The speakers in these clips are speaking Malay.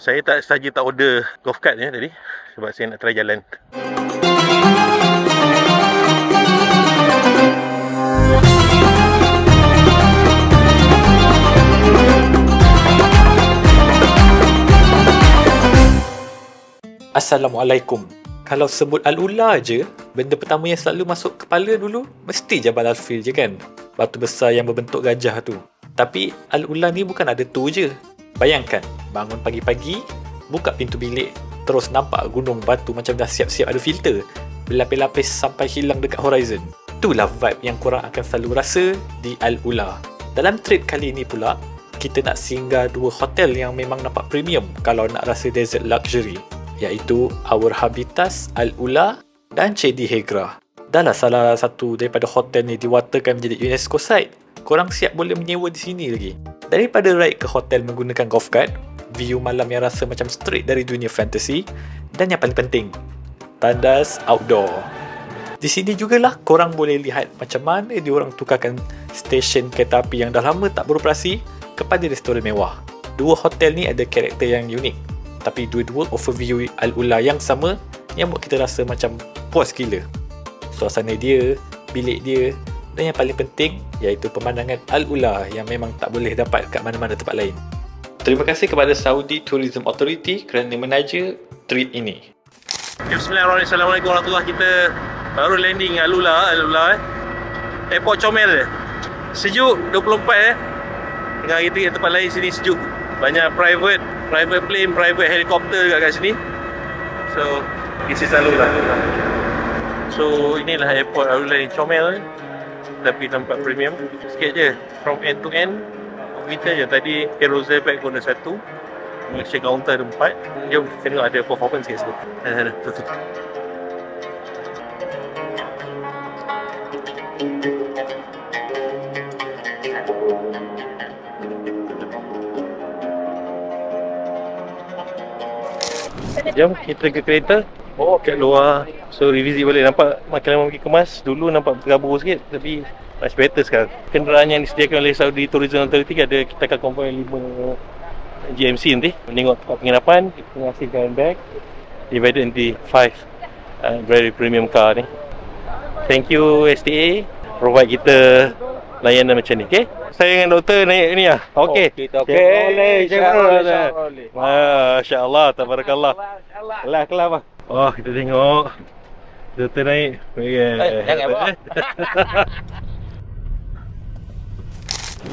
Saya tak order golf cart tadi sebab saya nak try jalan. Assalamualaikum. Kalau sebut Al-Ula je, benda pertama yang selalu masuk kepala dulu mesti Jabal Al-Fil je kan? Batu besar yang berbentuk gajah tu. Tapi Al-Ula ni bukan ada tu je. Bayangkan, bangun pagi-pagi, buka pintu bilik, terus nampak gunung batu macam dah siap-siap ada filter, berlapis-lapis sampai hilang dekat horizon. Itulah vibe yang korang akan selalu rasa di Al-Ula. Dalam trip kali ni pula, kita nak singgah dua hotel yang memang nampak premium kalau nak rasa desert luxury, iaitu Our Habitas Al-Ula dan Cedi Hegra. Dah lah salah satu daripada hotel ni diwatakan menjadi UNESCO site, korang siap boleh menyewa di sini lagi. Daripada ride ke hotel menggunakan golf cart, view malam yang rasa macam straight dari dunia fantasy, dan yang paling penting, tandas outdoor. Di sini jugalah korang boleh lihat macam mana diorang tukarkan stesen kereta api yang dah lama tak beroperasi kepada restoran mewah. Dua hotel ni ada karakter yang unik, tapi dua-dua offer view Al-Ula yang sama yang buat kita rasa macam puas gila. Suasana dia, bilik dia, dan yang paling penting iaitu pemandangan Al-Ula yang memang tak boleh dapat kat mana-mana tempat lain. Terima kasih kepada Saudi Tourism Authority kerana menaja trip ini. Bismillahirrahmanirrahim. Assalamualaikum warahmatullahi wabarakatuh. Kita baru landing Al-Ula Airport Comel. Sejuk 24 Dengan kita kat tempat lain sini sejuk. Banyak private plane, private helicopter kat sini. So, this is Al-Ula. So, inilah airport Al-Ula Comel. Tapi tempat premium sikit je, from end to end. Kita je tadi carousel pack guna 1, Malaysia counter ada 4. Jom kita tengok ada performance kat situ. Tutup. Jom kita ke kereta. Kat luar. So revisit balik. Nampak makin lama makin kemas. Dulu nampak bergabur sikit, tapi much better sekarang. Kenderaan yang disediakan oleh Saudi Tourism Authority ada, kita akan combine 5 GMC nanti. Menengok tempat penginapan, kita menghasilkan bag divided into 5 very premium car ni. Thank you STA provide kita layanan macam ni. Okay, saya dengan doktor naik ni lah. Okay, kita boleh. Masya Allah, tabarakallah. Kelas bang. Oh, kita tengok doktor naik. Jangan bawa.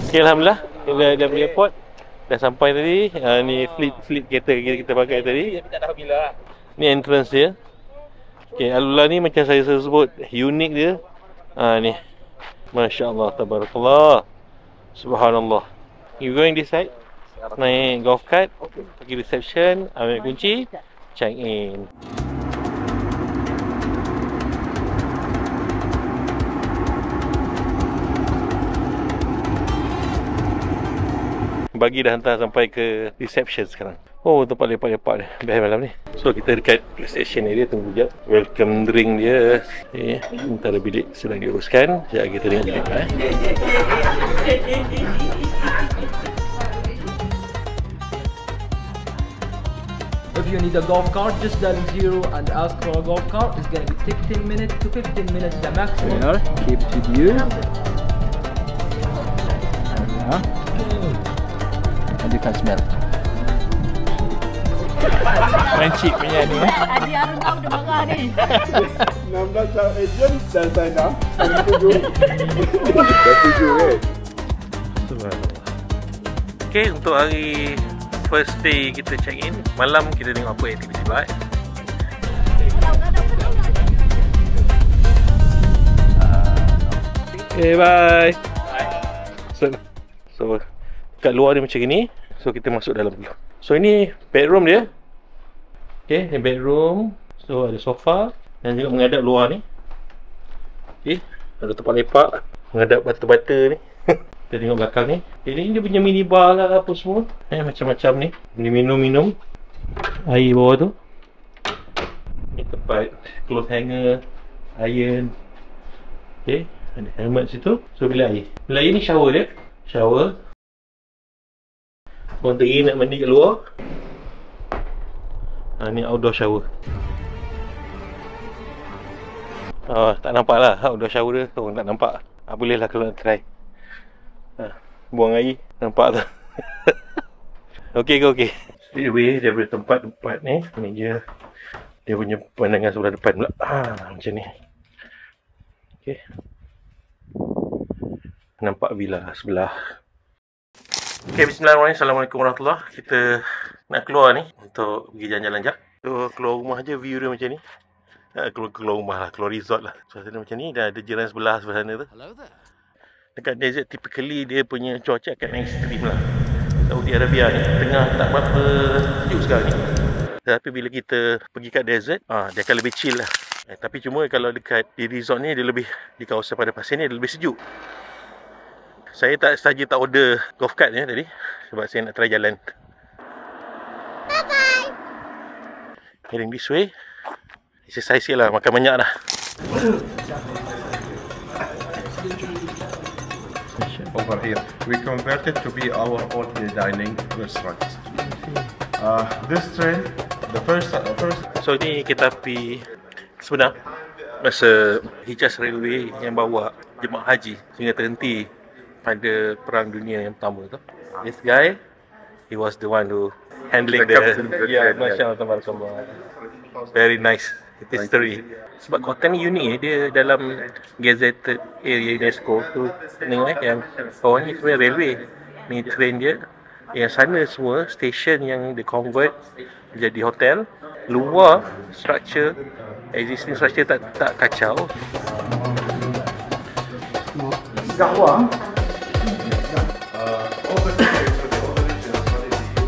Okay, Alhamdulillah kita dah beli airport. Dah sampai tadi. Ni fleet kereta kita pakai tadi. Ni entrance dia. Okay, Al-Ula ni macam saya sebut, unik dia. Ni, Masya Allah, tabarakallah, subhanallah. You going this side, naik golf cart, pergi reception, ambil kunci, check in. Bagi dah hantar sampai ke reception sekarang. Oh, tempat lepak-lepak dia. Best malam ni. So, kita dekat station area, tunggu sekejap. Welcome drink dia. Okay. Antara bilik sedang diuruskan. Sekejap kita tengok bilik. If you need a golf cart, just dial 0 and ask for a golf cart. It's gonna be 16 minutes to 15 minutes the maximum. Here, keep to you. And you can smell. Crunchy punya ni. Adi Arun tahu dia marah ni. 16 tahun agent dan saya dah setuju. Dah setuju kan? Subhanallah. Okay, untuk hari first day kita check in, malam kita tengok apa aktiviti buat. Okay, bye. So kat luar dia macam ni. So kita masuk dalam dulu. So ini bedroom dia. Okay, ni bedroom. So ada sofa dan juga menghadap luar ni. Okay, ada tempat lepak menghadap bata-bata ni. Kita tengok belakang ni. Ini dia punya mini bar lah apa semua. Macam-macam ni. Ni minum-minum. Air bawah tu. Ni tempat cloth hanger, iron. Okay, ada helmet situ. So bila air. Bila air ni shower dia. Shower. Korang pergi nak mandi kat luar. Ni outdoor shower. Tak nampak lah outdoor shower dia. Tak nampak. Boleh lah kalau nak try. Buang air. Nampak tak? Okey ke okey? Straight away daripada tempat ni. Ni dia punya pandangan sebelah depan pula. Macam ni. Okey. Nampak villa sebelah. Okey, bismillahirrahmanirrahim. Assalamualaikum warahmatullahi. Kita nak keluar ni untuk pergi jalan-jalan jap. So, keluar rumah je view dia macam ni. Keluar rumah lah, keluar resort lah. Suasana macam ni, dah ada jiran sebelah sana tu. Dekat desert typically dia punya cuaca akan ekstrim lah. Saudi Arabia ni tengah tak berapa sejuk sekarang ni. Tapi bila kita pergi kat desert, dia akan lebih chill lah. Tapi cuma kalau dekat di resort ni, dia lebih di kawasan pada pasir ni dia lebih sejuk. Saya tak order golf cart ni tadi sebab saya nak try jalan. Bye-bye. Heading this way. Exercise sikit lah, makan banyak dah. Over here, we converted to be our own dining restaurant. This train, the first. So ni kereta api sebenar masa Hijaz Railway yang bawa jemaah haji sehingga terhenti pada Perang Dunia yang pertama tu. This guy, he was the one who handling the Masya Allah. Very nice history. Sebab kota ni unik, dia dalam gazetted area UNESCO tu. Tengok yang bawah ni sebenarnya railway. Ni train dia. Yang sana semua station yang di convert jadi hotel. Luar structure, existing structure tak kacau.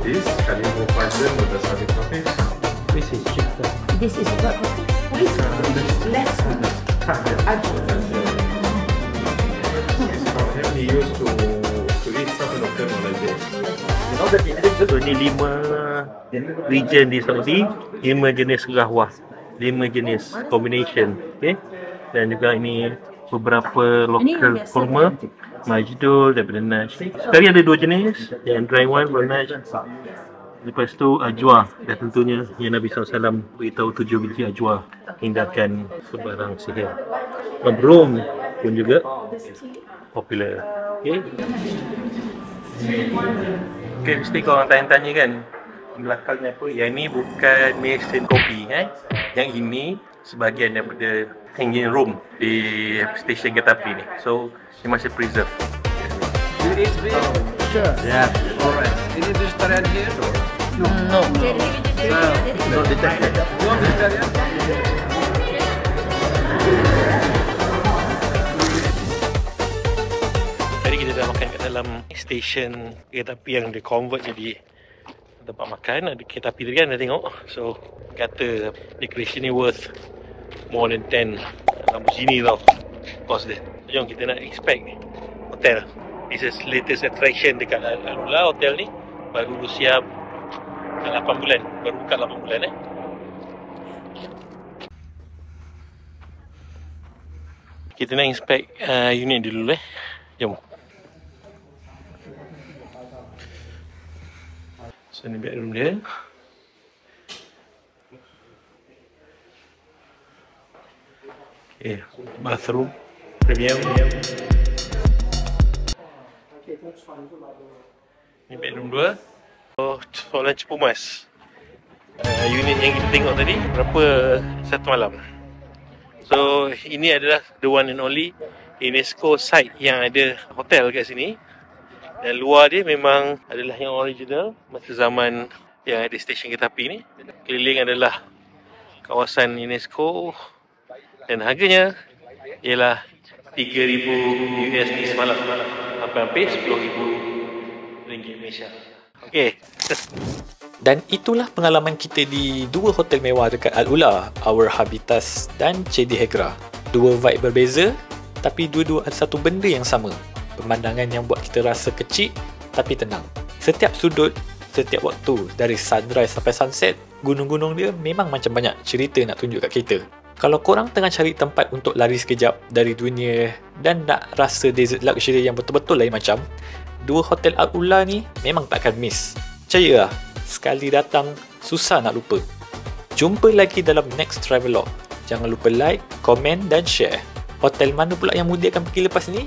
This can you go find them with the Saudi coffee? This is what? Less. He used to eat something of them like this. So ni 5 region di Saudi, 5 jenis rahwah, 5 jenis combination, okay? Dan juga ini beberapa local kurma, majdul daripada Najd. Sekali ada 2 jenis, yang dry one from Najd. Lepas tu ajwa, dan tentunya yang Nabi SAW beritahu 7 biji ajwa hindarkan sebarang sihir. Rum pun juga popular. Okay, mesti korang tanya-tanya kan belakangnya apa. Yang ni bukan mesin kopi, Yang ini sebahagian daripada engine room di stesen kereta api ni. So, dia masih preserve. Sure. Yeah. Alright. Any vegetarian here? No. Not vegetarian. No vegetarian? Tadi kita dah makan kat dalam stesen kereta api yang di-convert jadi tempat makan. Ada kereta api tadi kan, dah tengok. So, kata decoration ni worth more than 10 Lamborghini tau cost dia. Jom kita nak expect hotel. This is latest attraction dekat Al-Ula. Hotel ni baru siap 8 bulan. Baru buka 8 bulan Kita nak inspect unit dulu Jom. So ni bedroom dia. Okay, bathroom premium. Ni bedroom 2. Soalan cepu mas. Unit yang kita tengok tadi berapa satu malam. So ini adalah the one and only UNESCO site yang ada hotel kat sini. Dan luar dia memang adalah yang original masa zaman yang ada stesen kereta api ni. Keliling adalah kawasan UNESCO. Dan harganya ialah 3,000 USD semalam. Hampir 10,000 ringgit Malaysia. Okey. Dan itulah pengalaman kita di 2 hotel mewah dekat Al-Ula, Our Habitas dan Cedi Hegra. 2 vibe berbeza, tapi dua-dua ada satu benda yang sama. Pemandangan yang buat kita rasa kecil tapi tenang. Setiap sudut, setiap waktu, dari sunrise sampai sunset, gunung-gunung dia memang macam banyak cerita nak tunjuk kat kita. Kalau korang tengah cari tempat untuk lari sekejap dari dunia dan nak rasa desert luxury yang betul-betul lain macam, 2 hotel Al-Ula ni memang takkan miss. Percayalah, sekali datang susah nak lupa. Jumpa lagi dalam next travelog. Jangan lupa like, komen dan share. Hotel mana pula yang Mudi akan pergi lepas ni?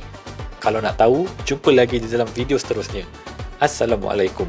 Kalau nak tahu, jumpa lagi di dalam video seterusnya. Assalamualaikum.